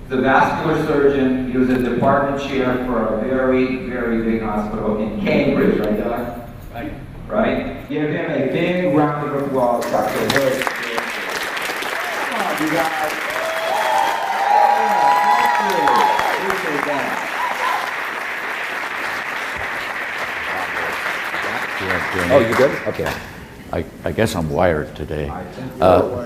the vascular surgeon. He was a department chair for a very, very big hospital in Cambridge, right, Doc? Right. Right? Give him a big round of applause, Dr. Hood. Come on, you guys. Appreciate that. Oh, you good? Okay. I guess I'm wired today.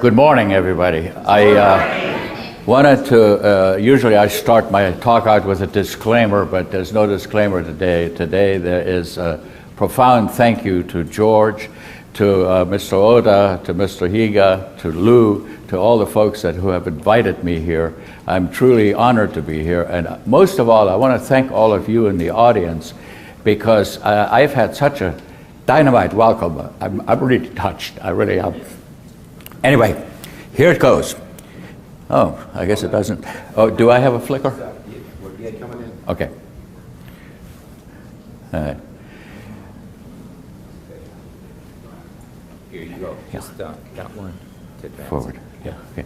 Good morning, everybody. I wanted to, usually I start my talk out with a disclaimer, but there's no disclaimer today. Today there is a profound thank you to George, to Mr. Oda, to Mr. Higa, to Lou, to all the folks who have invited me here. I'm truly honored to be here. And most of all, I want to thank all of you in the audience, because I've had such a dynamite welcome. I'm really touched. I really am. Anyway, here it goes. Oh, I guess it doesn't. Oh, do I have a flicker? Yeah, coming in. Okay. All right. Here you go. Just got one to advance. Forward. Yeah. Okay.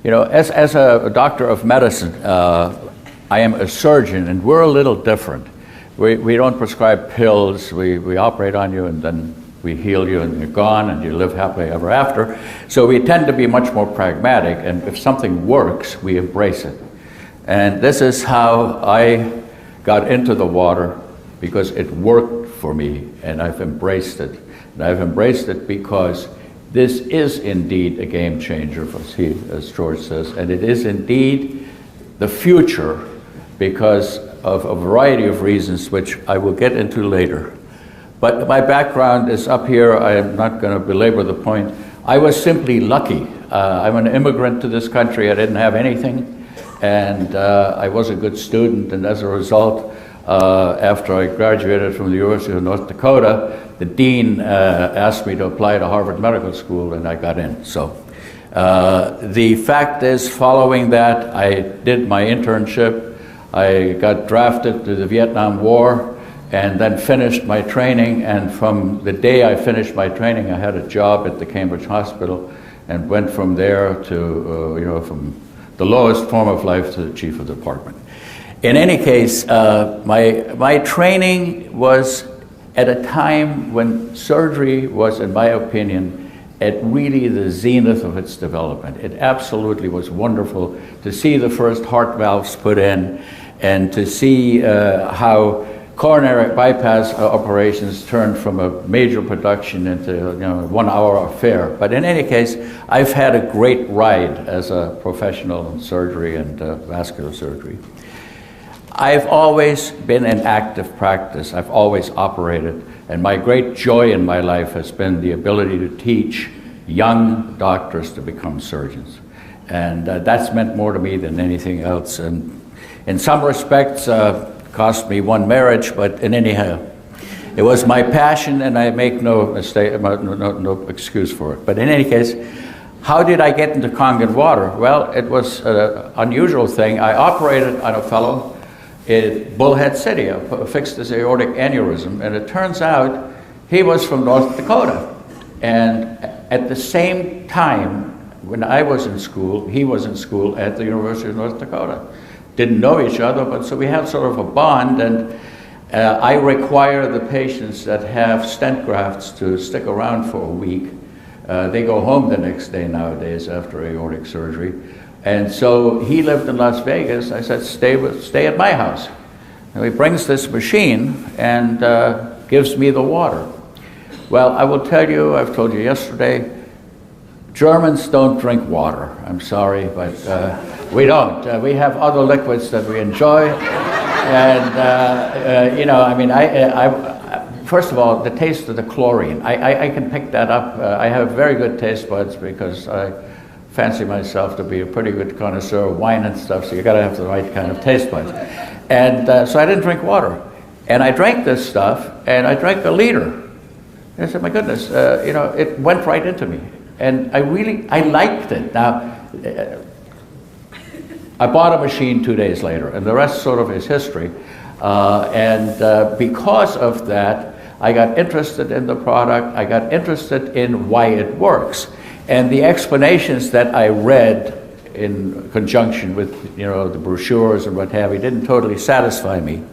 You know, as a doctor of medicine, I am a surgeon, and we're a little different. We don't prescribe pills. We operate on you, and then we heal you, and you're gone, and you live happily ever after. So we tend to be much more pragmatic, and if something works, we embrace it. And this is how I got into the water, because it worked for me, and I've embraced it. And I've embraced it because this is indeed a game changer, as George says, and it is indeed the future, because of a variety of reasons, which I will get into later. But my background is up here. I am not going to belabor the point. I was simply lucky. I'm an immigrant to this country. I didn't have anything, and I was a good student, and as a result, after I graduated from the University of North Dakota, the dean asked me to apply to Harvard Medical School, and I got in. So the fact is, following that, I did my internship. I got drafted to the Vietnam War and then finished my training, and from the day I finished my training, I had a job at the Cambridge Hospital and went from there to, from the lowest form of life to the chief of the department. In any case, my training was at a time when surgery was, in my opinion, at really the zenith of its development. It absolutely was wonderful to see the first heart valves put in, and to see how coronary bypass operations turned from a major production into a 1 hour affair. But in any case, I've had a great ride as a professional in surgery and vascular surgery. I've always been in active practice. I've always operated, and my great joy in my life has been the ability to teach young doctors to become surgeons. And that's meant more to me than anything else. And in some respects, cost me one marriage, but in anyhow, it was my passion, and I make no mistake, no excuse for it. But in any case, how did I get into Kangen water? Well, it was an unusual thing. I operated on a fellow in Bullhead City, fixed his aortic aneurysm, and it turns out he was from North Dakota. And at the same time, when I was in school, he was in school at the University of North Dakota. Didn't know each other, but so we have sort of a bond, and I require the patients that have stent grafts to stick around for a week. They go home the next day nowadays after aortic surgery. And so he lived in Las Vegas. I said, stay at my house. And he brings this machine and gives me the water. Well, I will tell you, I've told you yesterday, Germans don't drink water. I'm sorry, but we don't. We have other liquids that we enjoy. And, first of all, the taste of the chlorine. I can pick that up. I have very good taste buds because I fancy myself to be a pretty good connoisseur of wine and stuff, so you gotta have the right kind of taste buds. And so I didn't drink water. And I drank this stuff, and I drank a liter. And I said, my goodness, it went right into me. And I liked it. Now, I bought a machine 2 days later, and the rest sort of is history. Because of that, I got interested in the product. I got interested in why it works. And the explanations that I read in conjunction with, you know, the brochures and what have you, didn't totally satisfy me.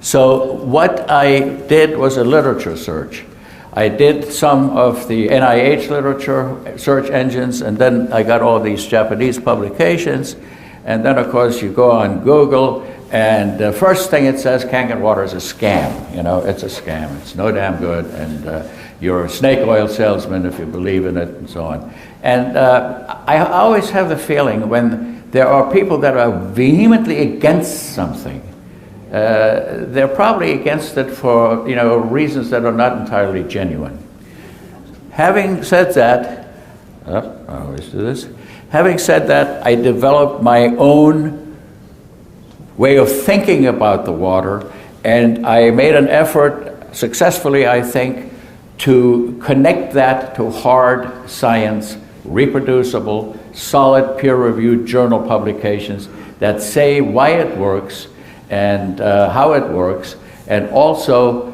So what I did was a literature search. I did some of the NIH literature search engines, and then I got all these Japanese publications. And then, of course, you go on Google, and the first thing it says, Kangen water is a scam. You know, it's a scam. It's no damn good, and you're a snake oil salesman if you believe in it, and so on. And I always have the feeling when there are people that are vehemently against something, they're probably against it for, you know, reasons that are not entirely genuine. Having said that, I always do this. Having said that, I developed my own way of thinking about the water, and I made an effort, successfully I think, to connect that to hard science, reproducible, solid peer-reviewed journal publications that say why it works and how it works, and also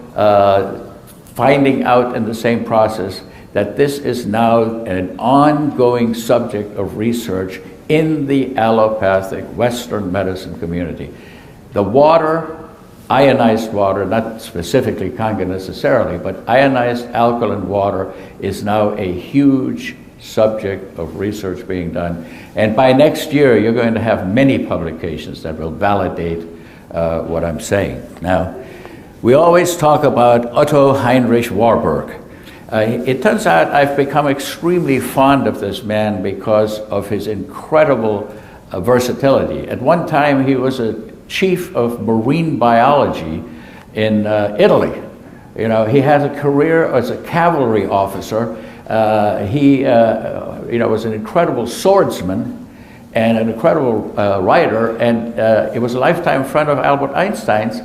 finding out in the same process that this is now an ongoing subject of research in the allopathic Western medicine community. The water, ionized water, not specifically Kangen necessarily, but ionized alkaline water is now a huge subject of research being done. And by next year, you're going to have many publications that will validate what I'm saying. Now, we always talk about Otto Heinrich Warburg. It turns out I've become extremely fond of this man because of his incredible versatility. At one time, he was a chief of marine biology in Italy. You know, he had a career as a cavalry officer. He was an incredible swordsman and an incredible writer, and it was a lifetime friend of Albert Einstein's,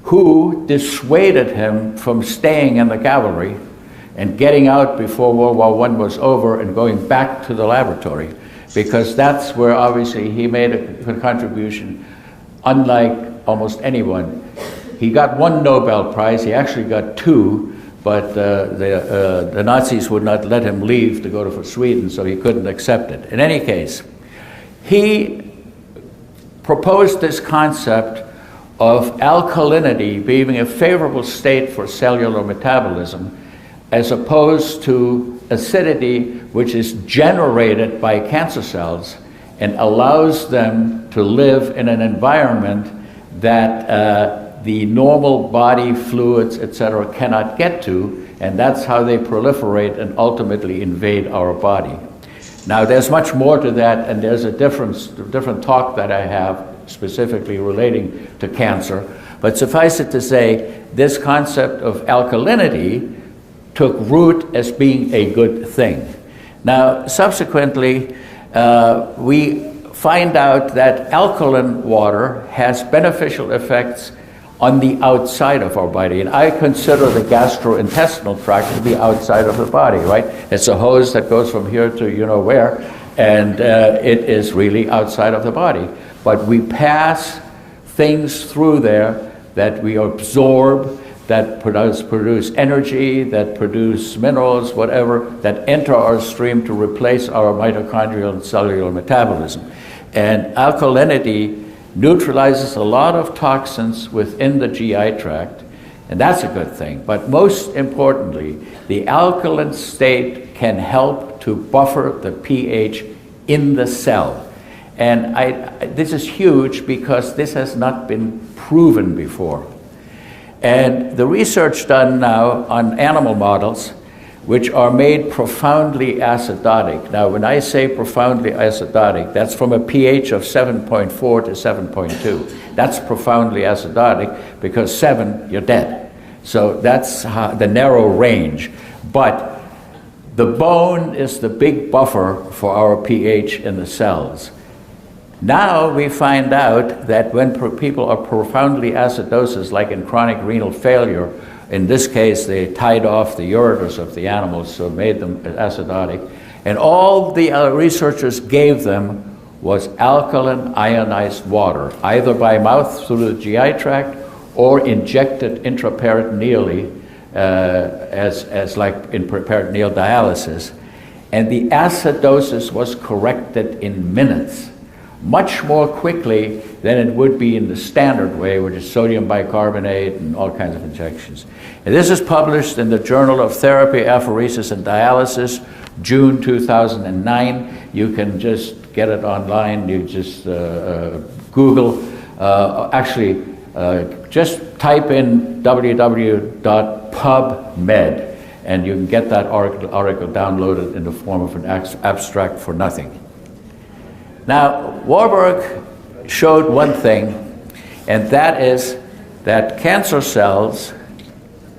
who dissuaded him from staying in the cavalry and getting out before World War I was over and going back to the laboratory, because that's where obviously he made a contribution unlike almost anyone. He got one Nobel Prize, he actually got two, but the Nazis would not let him leave to go to Sweden, so he couldn't accept it. In any case, he proposed this concept of alkalinity being a favorable state for cellular metabolism, as opposed to acidity, which is generated by cancer cells and allows them to live in an environment that the normal body fluids, etc., cannot get to, and that's how they proliferate and ultimately invade our body. Now, there's much more to that, and there's a different talk that I have specifically relating to cancer, but suffice it to say, this concept of alkalinity took root as being a good thing. Now, subsequently, we find out that alkaline water has beneficial effects on the outside of our body. And I consider the gastrointestinal tract to be outside of the body, right? It's a hose that goes from here to you know where, and it is really outside of the body. But we pass things through there that we absorb, that produce energy, that produce minerals, whatever, that enter our stream to replace our mitochondrial and cellular metabolism. And alkalinity neutralizes a lot of toxins within the GI tract, and that's a good thing. But most importantly, the alkaline state can help to buffer the pH in the cell. And this is huge because this has not been proven before. And the research done now on animal models, which are made profoundly acidotic. Now, when I say profoundly acidotic, that's from a pH of 7.4 to 7.2. That's profoundly acidotic, because 7, you're dead. So that's the narrow range. But the bone is the big buffer for our pH in the cells. Now we find out that when people are profoundly acidosis, like in chronic renal failure, in this case they tied off the ureters of the animals, so made them acidotic, and all the researchers gave them was alkaline ionized water, either by mouth through the GI tract or injected intraperitoneally as like in peritoneal dialysis. and the acidosis was corrected in minutes, much more quickly than it would be in the standard way, which is sodium bicarbonate and all kinds of injections. And this is published in the Journal of Therapy, Apheresis, and Dialysis, June 2009. You can just get it online. You just Google, just type in www.pubmed, and you can get that article downloaded in the form of an abstract for nothing. Now, Warburg showed one thing, and that is that cancer cells,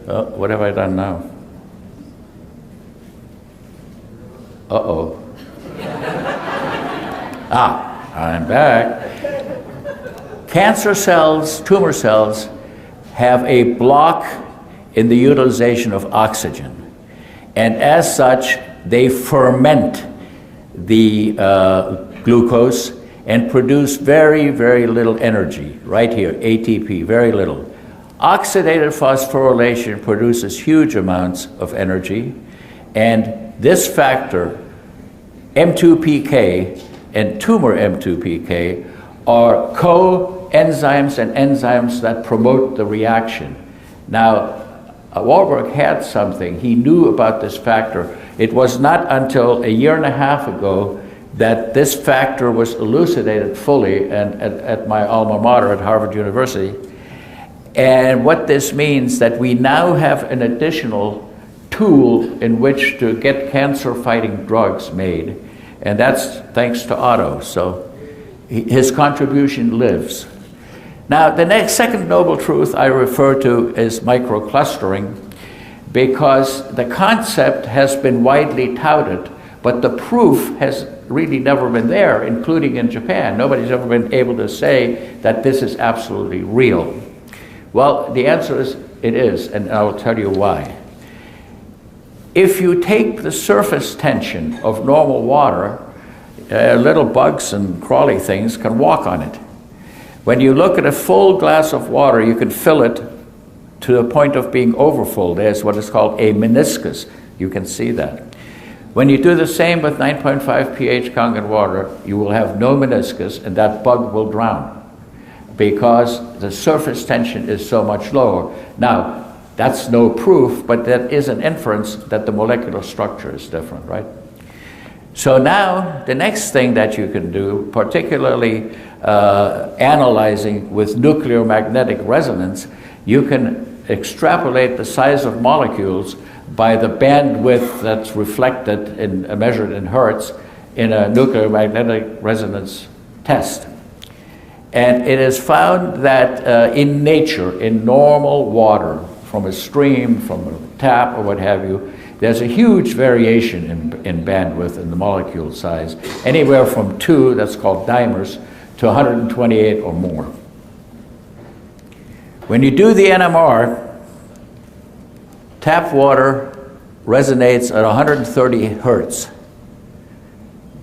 what have I done now? Uh-oh. I'm back. Cancer cells, tumor cells, have a block in the utilization of oxygen. And as such, they ferment the glucose and produce very, very little energy. Right here, ATP, very little. Oxidative phosphorylation produces huge amounts of energy, and this factor, M2PK and tumor M2PK, are coenzymes and enzymes that promote the reaction. Now, Warburg had something. He knew about this factor. It was not until a year and a half ago that this factor was elucidated fully and at my alma mater at Harvard University. And what this means that we now have an additional tool in which to get cancer-fighting drugs made, and that's thanks to Otto. So his contribution lives. Now, the second noble truth I refer to is microclustering, because the concept has been widely touted, but the proof has really never been there, including in Japan. Nobody's ever been able to say that this is absolutely real. Well, the answer is it is, and I will tell you why. If you take the surface tension of normal water, little bugs and crawly things can walk on it. When you look at a full glass of water, you can fill it to the point of being overfull. There's what is called a meniscus. You can see that. When you do the same with 9.5 pH Kangen water, you will have no meniscus, and that bug will drown because the surface tension is so much lower. Now, that's no proof, but that is an inference that the molecular structure is different, right? So now, the next thing that you can do, particularly analyzing with nuclear magnetic resonance, you can extrapolate the size of molecules by the bandwidth that's reflected and measured in hertz in a nuclear magnetic resonance test. And it is found that in nature, in normal water, from a stream, from a tap, or what have you, there's a huge variation in bandwidth in the molecule size, anywhere from 2, that's called dimers, to 128 or more. When you do the NMR, tap water resonates at 130 hertz.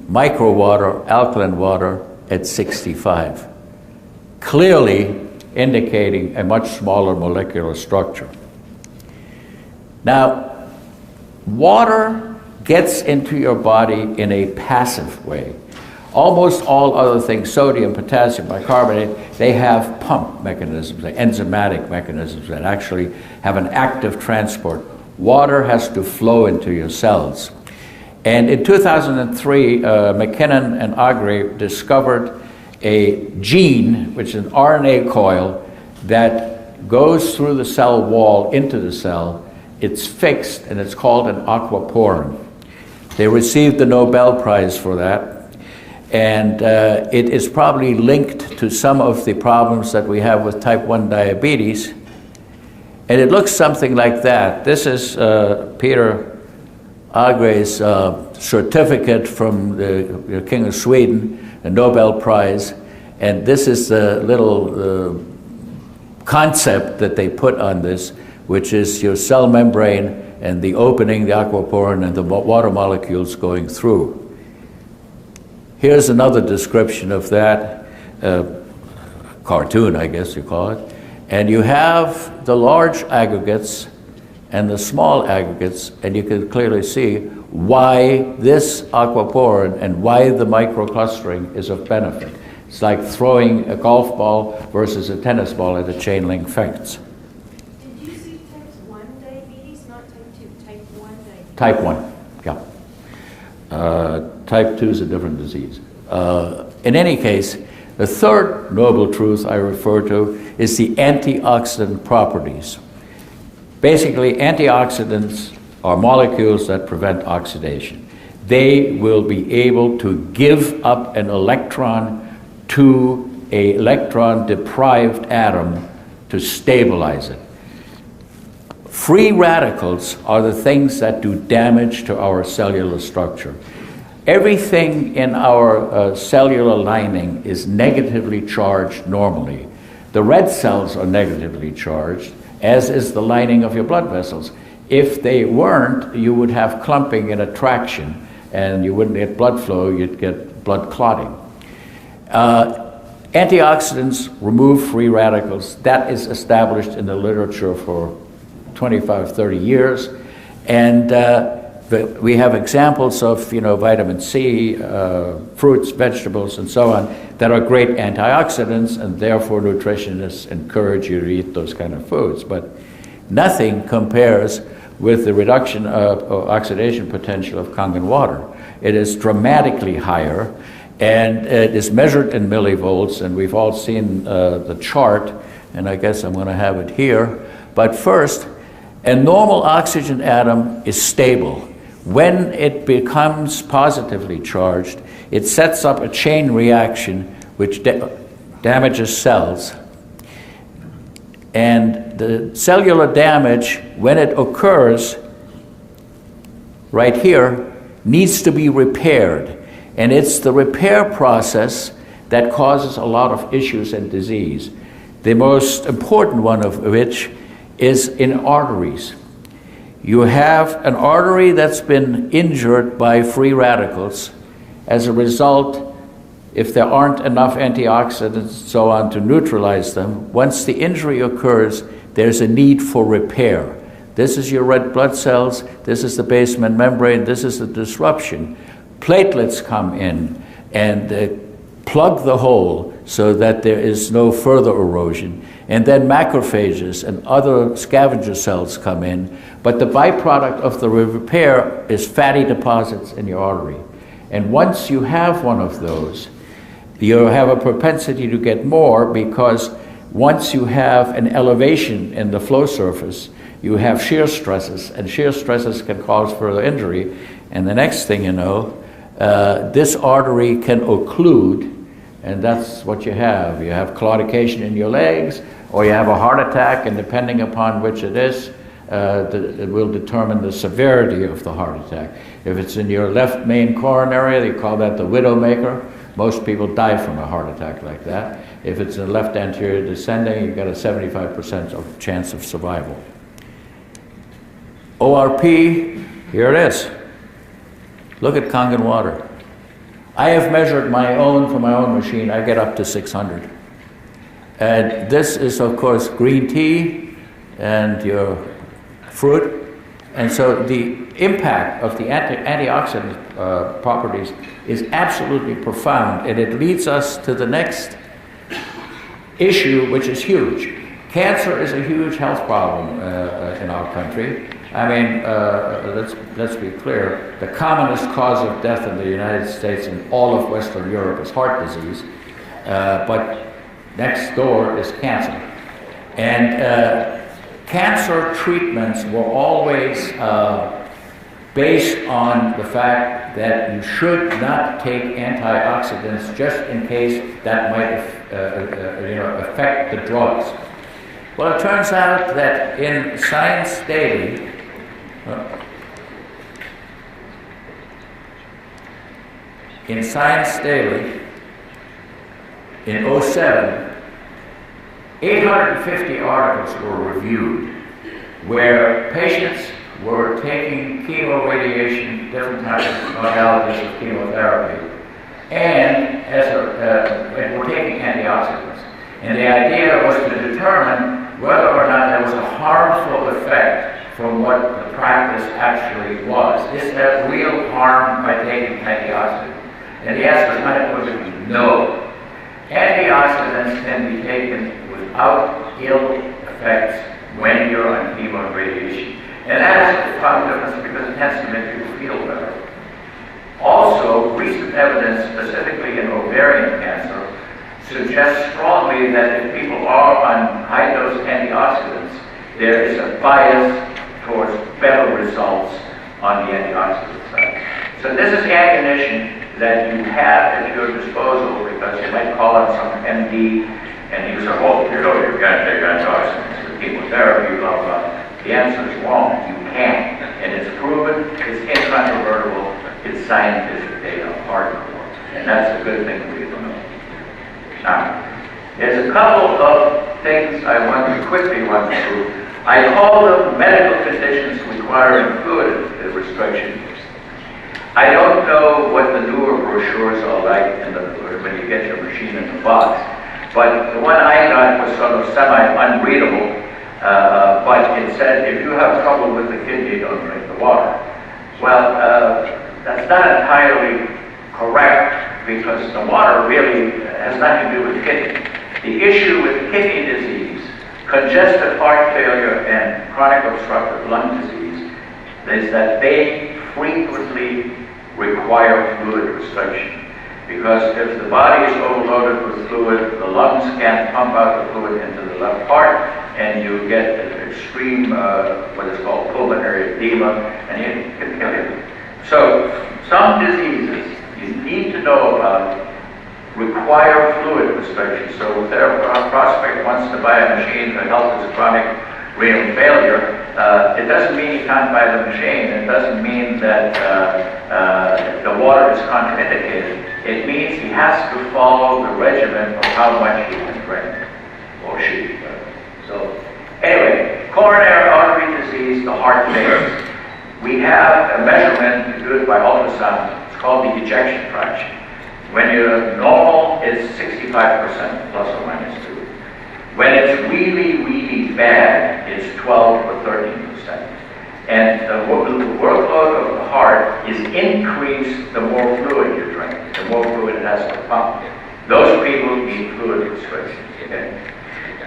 Micro water, alkaline water, at 65. Clearly indicating a much smaller molecular structure. Now, water gets into your body in a passive way. Almost all other things, sodium, potassium, bicarbonate, they have pump mechanisms, enzymatic mechanisms that actually have an active transport. Water has to flow into your cells. And in 2003, McKinnon and Agre discovered a gene, which is an RNA coil, that goes through the cell wall into the cell. It's fixed, and it's called an aquaporin. They received the Nobel Prize for that. And it is probably linked to some of the problems that we have with type 1 diabetes. And it looks something like that. This is Peter Agre's certificate from the King of Sweden, the Nobel Prize. And this is the little concept that they put on this, which is your cell membrane and the opening, the aquaporin, and the water molecules going through. Here's another description of that, cartoon, I guess you call it. And you have the large aggregates and the small aggregates, and you can clearly see why this aquaporin and why the microclustering is of benefit. It's like throwing a golf ball versus a tennis ball at a chain link fence. Did you see type 1 diabetes, not type 2, type 1 diabetes? Type 1, yeah. Type 2 is a different disease. In any case, the third noble truth I refer to is the antioxidant properties. Basically, antioxidants are molecules that prevent oxidation. They will be able to give up an electron to an electron-deprived atom to stabilize it. Free radicals are the things that do damage to our cellular structure. Everything in our cellular lining is negatively charged normally. The red cells are negatively charged, as is the lining of your blood vessels. If they weren't, you would have clumping and attraction, and you wouldn't get blood flow, you'd get blood clotting. Antioxidants remove free radicals. That is established in the literature for 25, 30 years. And we have examples of, vitamin C, fruits, vegetables, and so on, that are great antioxidants, and therefore nutritionists encourage you to eat those kind of foods. But nothing compares with the reduction of oxidation potential of Kangen water. It is dramatically higher, and it is measured in millivolts, and we've all seen the chart, and I guess I'm going to have it here. But first, a normal oxygen atom is stable. When it becomes positively charged, it sets up a chain reaction which damages cells. And the cellular damage, when it occurs, right here, needs to be repaired. And it's the repair process that causes a lot of issues and disease. The most important one of which is in arteries. You have an artery that's been injured by free radicals. As a result, if there aren't enough antioxidants and so on to neutralize them, once the injury occurs, there's a need for repair. This is your red blood cells, this is the basement membrane, this is the disruption. Platelets come in and plug the hole so that there is no further erosion. And then macrophages and other scavenger cells come in. But the byproduct of the repair is fatty deposits in your artery. And once you have one of those, you have a propensity to get more, because once you have an elevation in the flow surface, you have shear stresses, and shear stresses can cause further injury. And the next thing you know, this artery can occlude, and that's what you have. You have claudication in your legs, or you have a heart attack, and depending upon which it is, it will determine the severity of the heart attack. If it's in your left main coronary, they call that the widowmaker. Most people die from a heart attack like that. If it's in the left anterior descending, you've got a 75% of chance of survival. ORP, here it is. Look at Kangen water. I have measured my own for my own machine. I get up to 600. And this is, of course, green tea and your fruit. And so the impact of the antioxidant properties is absolutely profound. And it leads us to the next issue, which is huge. Cancer is a huge health problem in our country. I mean, let's be clear. The commonest cause of death in the United States and all of Western Europe is heart disease. But next door is cancer. And cancer treatments were always based on the fact that you should not take antioxidants just in case that might affect the drugs. Well, it turns out that in Science Daily, in 2007, 850 articles were reviewed where patients were taking chemoradiation, different types of modalities of chemotherapy, and were taking antioxidants. And the idea was to determine whether or not there was a harmful effect from what the practice actually was. Is there real harm by taking antioxidants? And the answer is unequivocally no. Antioxidants can be taken without ill effects when you're on chemo and radiation. And that is a profound difference because it tends to make you feel better. Also, recent evidence, specifically in ovarian cancer, suggests strongly that if people are on high-dose antioxidants, there is a bias towards better results on the antioxidant side. So this is ammunition that you have at your disposal because you might call on some MD and you say, oh, you can't take antioxidants for chemotherapy, blah, blah. The answer is wrong. You can. And it's proven, it's incontrovertible, it's scientific data, hardcore. And that's a good thing for you to know. Now, there's a couple of things I want to quickly run through. I call them medical conditions requiring fluid restriction. I don't know what the newer brochures are like when you get your machine in the box, but the one I got was sort of semi-unreadable, but it said, if you have trouble with the kidney, don't drink the water. Well, that's not entirely correct because the water really has nothing to do with the kidney. The issue with kidney disease, congestive heart failure, and chronic obstructive lung disease is that they frequently require fluid restriction. Because if the body is overloaded with fluid, the lungs can't pump out the fluid into the left heart, and you get an extreme, what is called pulmonary edema, and it can kill you. So, some diseases you need to know about require fluid restriction. So if their prospect wants to buy a machine that helps with chronic renal failure, it doesn't mean you can't buy the machine. It doesn't mean that the water is contraindicated. It means he has to follow the regimen of how much he can drink, or she. So anyway, coronary artery disease, the heart phase. We have a measurement, you do it by ultrasound. It's called the ejection fraction. When you're normal, it's 65% plus or minus 2. When it's really, really bad, it's 12 or 13%. And the workload of the heart is increased the more fluid you drink, the more fluid it has to pump. Those people need fluid restrictions. Okay?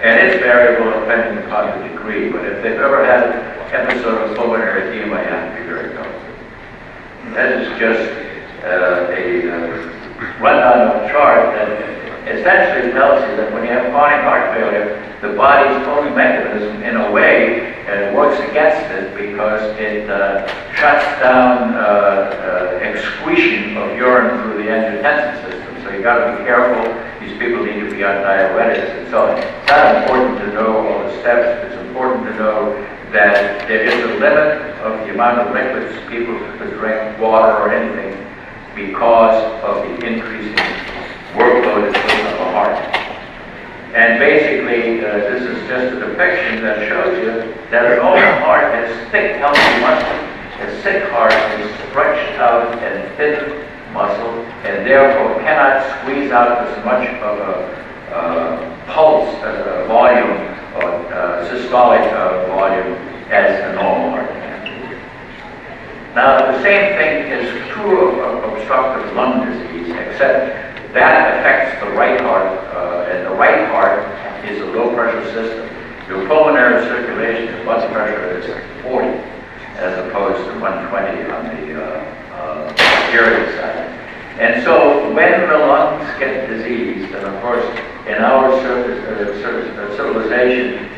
And it's variable depending upon the degree, but if they've ever had an episode of pulmonary edema, you have to be very careful. That is just a rundown of a chart that essentially tells you that when you have chronic heart failure, the body's own mechanism, in a way, works against it because it shuts down excretion of urine through the angiotensin system. So you got to be careful. These people need to be on diuretics and so on. It's not important to know all the steps. It's important to know that there is a limit of the amount of liquids people could drink, water or anything, because of the increasing workload it's putting on the heart. And basically, this is just a depiction that shows you that an normal heart has thick, healthy muscle. A sick heart is stretched out and thin muscle, and therefore cannot squeeze out as much of a pulse volume or systolic volume as a normal heart can. Now, the same thing is true of obstructive lung disease, except that affects the right heart, and the right heart is a low-pressure system. Your pulmonary circulation, your blood pressure is 40, as opposed to 120 on the arterial side. And so when the lungs get diseased, and of course in our civilization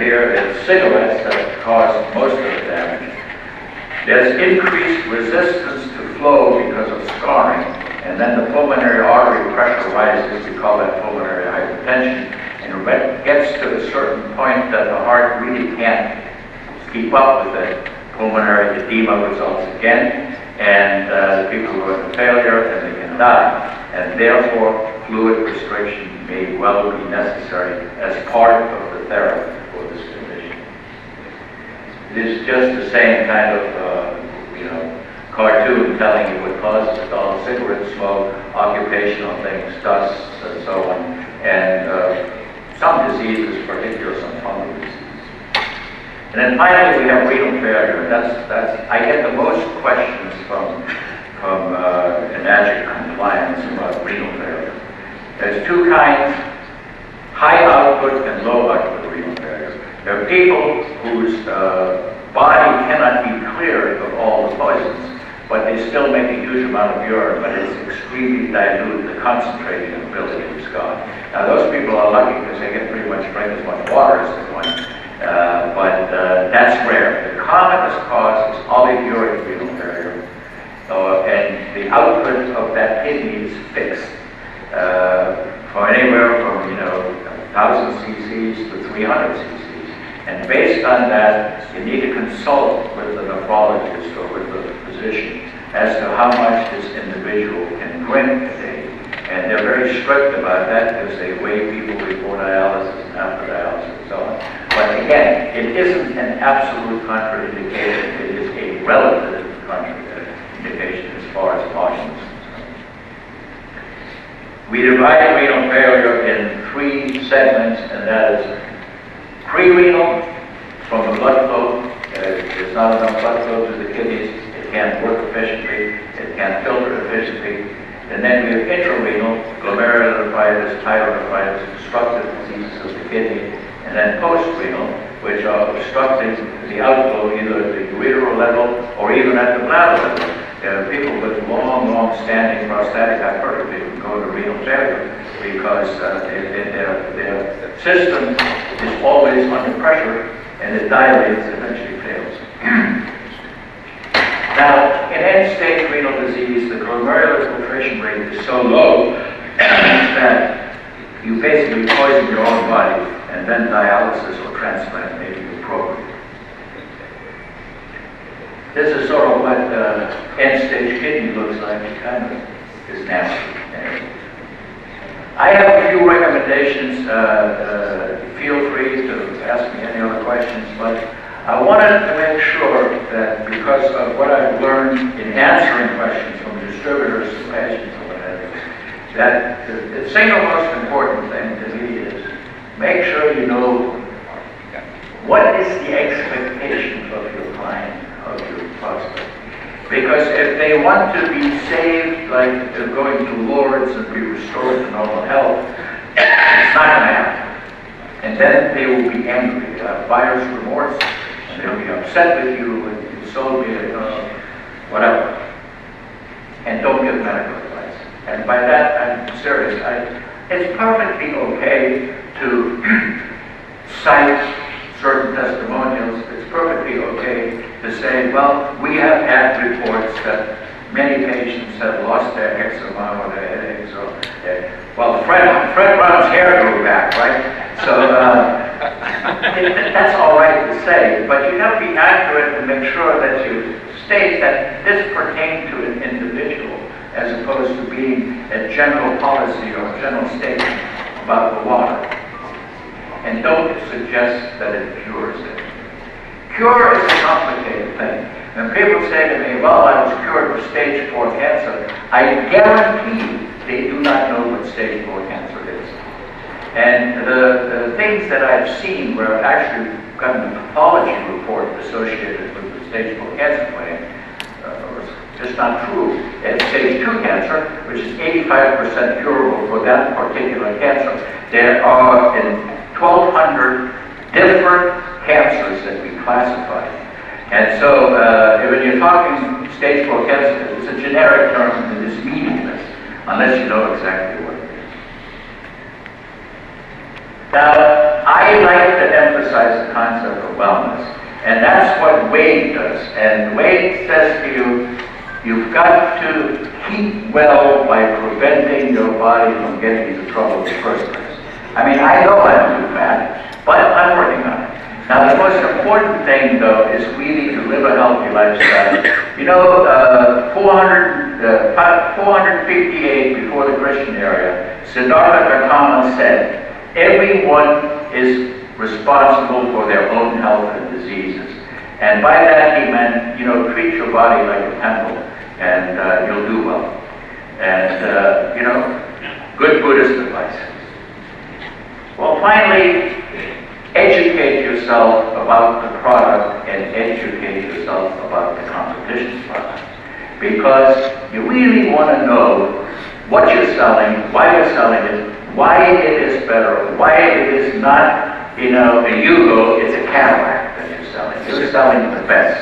here, it's cigarettes that cause most of the damage. There's increased resistance to flow because of scarring, and then the pulmonary artery pressure rises. We call that pulmonary hypertension, and it gets to a certain point that the heart really can't keep up with it. Pulmonary edema results again, and people go into failure and they can die. And therefore, fluid restriction may well be necessary as part of the therapy for this condition. It is just the same kind of, cartoon telling you what causes it all: cigarette smoke, occupational things, dust, and so on, and some diseases, particularly some fungal disease. And then finally, we have renal failure. I get the most questions from enagic compliance about renal failure. There's two kinds, high output and low output renal failure. There are people whose body cannot be cleared of all the poisons, but they still make a huge amount of urine, but it's extremely dilute. The concentrating ability is gone. Now those people are lucky because they can pretty much drink as much water as they want, but that's rare. The commonest cause is olivuric renal failure, and the output of that kidney is fixed for anywhere from 1,000 cc's to 300 cc's. And based on that, you need to consult with the nephrologist or with the physician as to how much this individual can drink a day. And they're very strict about that because they weigh people before dialysis and after dialysis and so on. But again, it isn't an absolute contraindication. It is a relative contraindication as far as caution is concerned. We divide renal failure in three segments, and that is pre-renal, from the blood flow. There's not enough blood flow to the kidneys. It can't work efficiently. It can't filter efficiently. And then we have intrarenal, glomerulonephritis, pyelonephritis, obstructive diseases of the kidney. And then post-renal, which are obstructing the outflow either at the ureteral level or even at the bladder level. People with long-standing prostatic hypertrophy can go to renal failure because their system is always under pressure and it dilates and eventually fails. Now, in end-stage renal disease, the glomerular filtration rate is so low that you basically poison your own body, and then dialysis or transplant may be appropriate. This is sort of what end-stage kidney looks like. It kind of is nasty. I have a few recommendations. Feel free to ask me any other questions, but I wanted to make sure that because of what I've learned in answering questions from distributors, patients, or whatever, that the single most important thing to me is make sure you know what is the expectation of your client, of your prospect. Because if they want to be saved, like they're going to Lourdes and be restored to normal health, it's not going to happen. And then they will be angry, buyer's remorse, and they'll be upset with you, and you sold me, whatever. And don't give medical advice. And by that, I'm serious. It's perfectly okay to cite certain testimonials. It's perfectly okay to say, well, we have had reports that many patients have lost their eczema or their headaches, or well, Fred Brown's hair grew back, right? So that's all right to say, but you have to be accurate and make sure that you state that this pertained to an individual as opposed to being a general policy or a general statement about the water. And don't suggest that it cures it. Cure is a complicated thing. When people say to me, well, I was cured of stage 4 cancer, I guarantee they do not know what stage 4 cancer is. And the things that I've seen where I've actually gotten a pathology report associated with the stage 4 cancer claim was just not true. It's stage 2 cancer, which is 85% curable for that particular cancer. There are in 1,200 different cancers that we classify. And so when you're talking stage 4 cancer, it's a generic term and it is meaningless unless you know exactly what it is. Now, I like to emphasize the concept of wellness, and that's what Wade does. And Wade says to you, you've got to keep well by preventing your body from getting into trouble in the first place. I mean, I know I'm too fat, but I'm working on it. Now, the most important thing, though, is we need to live a healthy lifestyle. You know, 458 before the Christian era, Siddhartha Gautama said, everyone is responsible for their own health and diseases. And by that he meant, treat your body like a temple, and you'll do well. And, good Buddhist advice. Well, finally, educate yourself about the product and educate yourself about the competition's product. Because you really want to know what you're selling, why you're selling it, why it is better, why it is not, you know, a Yugo, it's a Cadillac that you're selling. You're selling the best.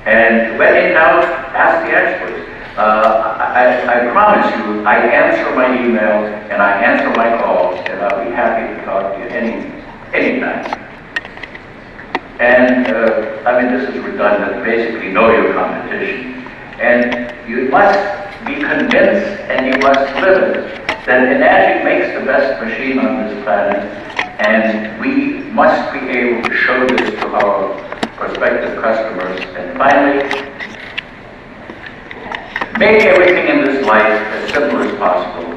And when in doubt, ask the experts. I promise you, I answer my emails and I answer my calls, and I'll be happy to talk to you anytime. And I mean, this is redundant. Basically, know your competition, and you must be convinced, and you must live it, that Enagic makes the best machine on this planet, and we must be able to show this to our prospective customers. And finally, make everything in this life as simple as possible.